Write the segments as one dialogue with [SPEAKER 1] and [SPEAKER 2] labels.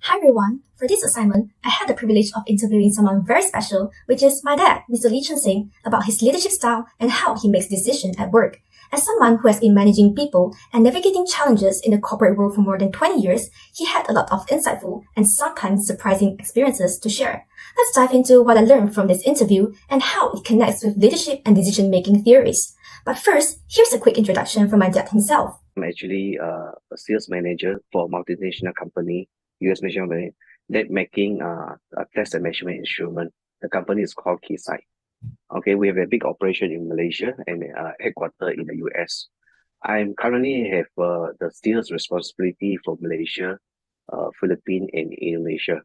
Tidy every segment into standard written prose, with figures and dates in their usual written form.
[SPEAKER 1] Hi everyone. For this assignment, I had the privilege of interviewing someone very special, which is my dad, Mr. Lee Chun Sing, about his leadership style and how he makes decisions at work. As someone who has been managing people and navigating challenges in the corporate world for more than 20 years, he had a lot of insightful and sometimes surprising experiences to share. Let's dive into what I learned from this interview and how it connects with leadership and decision-making theories. But first, here's a quick introduction from my dad himself.
[SPEAKER 2] I'm actually a sales manager for a multinational company, US national company, that making a test and measurement instrument. The company is called Keysight. Okay, we have a big operation in Malaysia and headquartered in the US. I'm currently have the sales responsibility for Malaysia, Philippines, and Indonesia.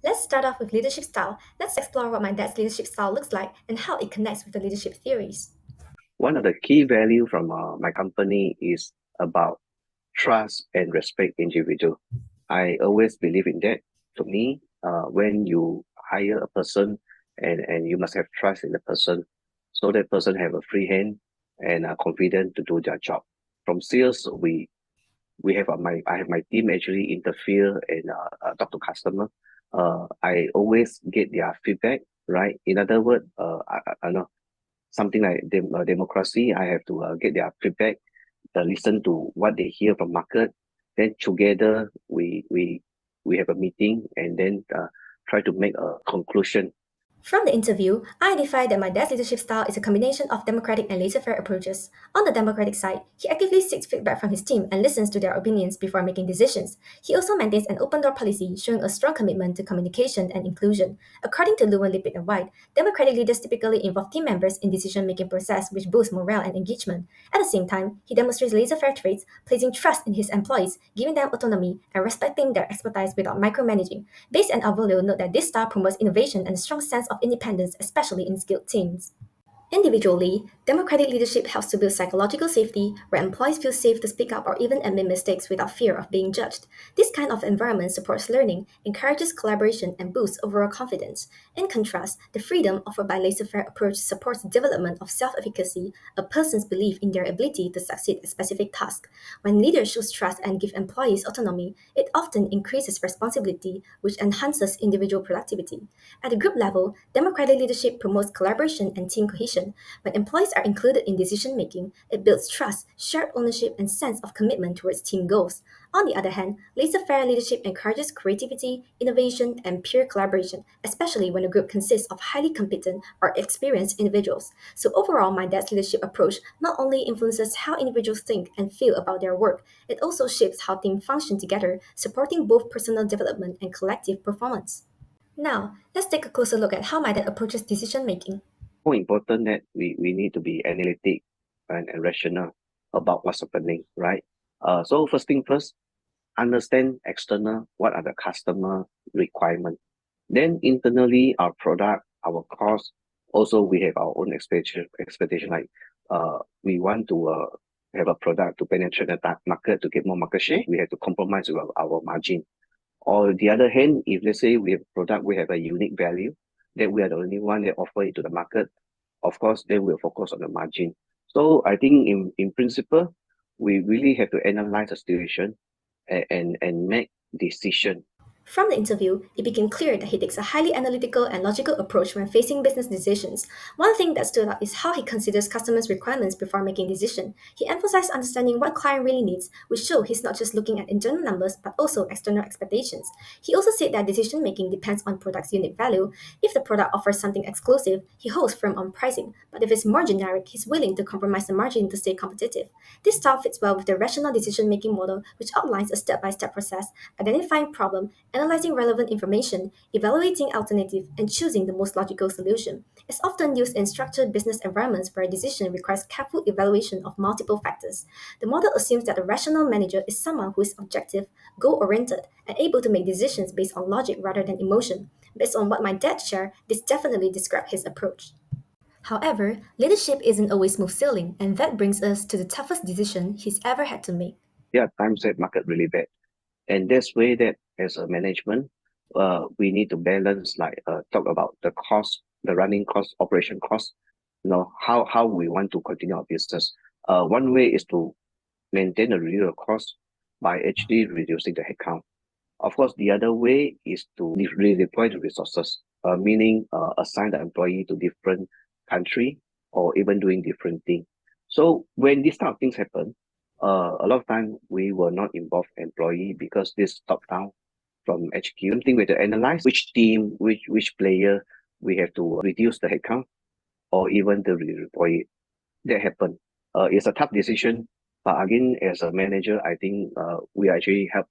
[SPEAKER 1] Let's start off with leadership style. Let's explore what my dad's leadership style looks like and how it connects with the leadership theories.
[SPEAKER 2] One of the key value from my company is about trust and respect individual. I always believe in that. To me, when you hire a person and you must have trust in the person, so that person have a free hand and are confident to do their job. From sales, we have I have my team actually interfere and talk to customer. I always get their feedback, right? In other words, I know something like democracy. I have to get their feedback, listen to what they hear from market. Then together we have a meeting and then try to make a conclusion.
[SPEAKER 1] From the interview, I identified that my dad's leadership style is a combination of democratic and laissez-faire approaches. On the democratic side, he actively seeks feedback from his team and listens to their opinions before making decisions. He also maintains an open-door policy, showing a strong commitment to communication and inclusion. According to Lewin, Lippitt, and White, democratic leaders typically involve team members in decision-making process, which boosts morale and engagement. At the same time, he demonstrates laissez-faire traits, placing trust in his employees, giving them autonomy, and respecting their expertise without micromanaging. Base and Alvolio note that this style promotes innovation and a strong sense of independence, especially in skilled teams. Individually, democratic leadership helps to build psychological safety, where employees feel safe to speak up or even admit mistakes without fear of being judged. This kind of environment supports learning, encourages collaboration, and boosts overall confidence. In contrast, the freedom offered by laissez-faire approach supports the development of self-efficacy, a person's belief in their ability to succeed at specific tasks. When leaders show trust and give employees autonomy, it often increases responsibility, which enhances individual productivity. At the group level, democratic leadership promotes collaboration and team cohesion. When employees are included in decision making, it builds trust, shared ownership, and sense of commitment towards team goals. On the other hand, laissez-faire leadership encourages creativity, innovation, and peer collaboration, especially when a group consists of highly competent or experienced individuals. So overall, my dad's leadership approach not only influences how individuals think and feel about their work, it also shapes how teams function together, supporting both personal development and collective performance. Now, let's take a closer look at how my dad approaches decision making.
[SPEAKER 2] More important that we need to be analytic and rational about what's happening, right? So first thing first, understand external what are the customer requirement. Then internally our product, our cost, also we have our own expectation like we want to have a product to penetrate the market to get more market share. We have to compromise with our margin. Or the other hand, if let's say we have a product, we have a unique value, that we are the only one that offer it to the market, of course, then we'll focus on the margin. So I think in principle, we really have to analyze the situation and make decision.
[SPEAKER 1] From the interview, it became clear that he takes a highly analytical and logical approach when facing business decisions. One thing that stood out is how he considers customers' requirements before making decisions. He emphasized understanding what client really needs, which showed he's not just looking at internal numbers but also external expectations. He also said that decision making depends on product's unique value. If the product offers something exclusive, he holds firm on pricing, but if it's more generic, he's willing to compromise the margin to stay competitive. This style fits well with the rational decision making model, which outlines a step by step process, identifying problem, analyzing relevant information, evaluating alternatives, and choosing the most logical solution. It's often used in structured business environments where a decision requires careful evaluation of multiple factors. The model assumes that a rational manager is someone who is objective, goal-oriented, and able to make decisions based on logic rather than emotion. Based on what my dad shared, this definitely describes his approach. However, leadership isn't always smooth sailing, and that brings us to the toughest decision he's ever had to make.
[SPEAKER 2] There are times that market really bad. And that's way that as a management, we need to balance like talk about the cost, the running cost, operation cost, how we want to continue our business. One way is to maintain a real cost by actually reducing the headcount. Of course, the other way is to redeploy the resources, meaning assign the employee to different country or even doing different thing. So when these type of things happen, a lot of time we will not involve employee because this top down from HQ. Same thing we have to analyze which team, which player we have to reduce the headcount or even to redeploy it. That happen. It's a tough decision, but again, as a manager, I think we actually help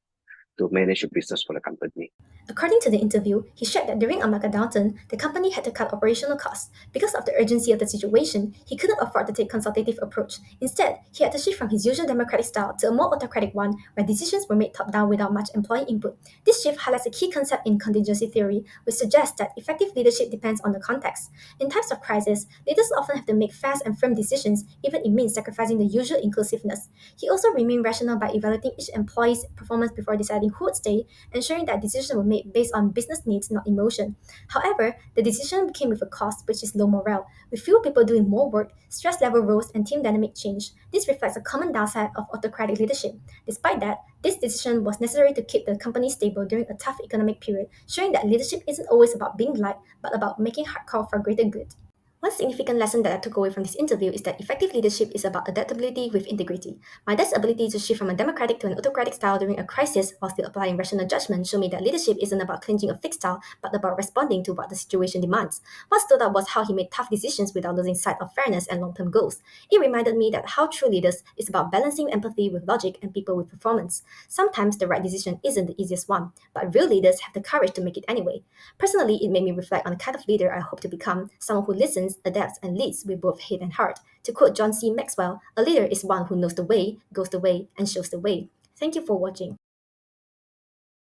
[SPEAKER 2] to manage the business for the company.
[SPEAKER 1] According to the interview, he shared that during a market downturn, the company had to cut operational costs. Because of the urgency of the situation, he couldn't afford to take consultative approach. Instead, he had to shift from his usual democratic style to a more autocratic one where decisions were made top-down without much employee input. This shift highlights a key concept in contingency theory, which suggests that effective leadership depends on the context. In times of crisis, leaders often have to make fast and firm decisions, even if it means sacrificing the usual inclusiveness. He also remained rational by evaluating each employee's performance before deciding who would stay, ensuring that decisions were made based on business needs, not emotion. However, the decision came with a cost, which is low morale. With fewer people doing more work, stress level rose and team dynamic changed. This reflects a common downside of autocratic leadership. Despite that, this decision was necessary to keep the company stable during a tough economic period, showing that leadership isn't always about being liked, but about making hard call for greater good. One significant lesson that I took away from this interview is that effective leadership is about adaptability with integrity. My dad's ability to shift from a democratic to an autocratic style during a crisis while still applying rational judgment showed me that leadership isn't about clinging a fixed style, but about responding to what the situation demands. What stood out was how he made tough decisions without losing sight of fairness and long-term goals. It reminded me that how true leaders is about balancing empathy with logic and people with performance. Sometimes the right decision isn't the easiest one, but real leaders have the courage to make it anyway. Personally, it made me reflect on the kind of leader I hope to become, someone who listens, adapts, and leads with both head and heart. To quote John C. Maxwell, a leader is one who knows the way, goes the way, and shows the way. Thank you for watching.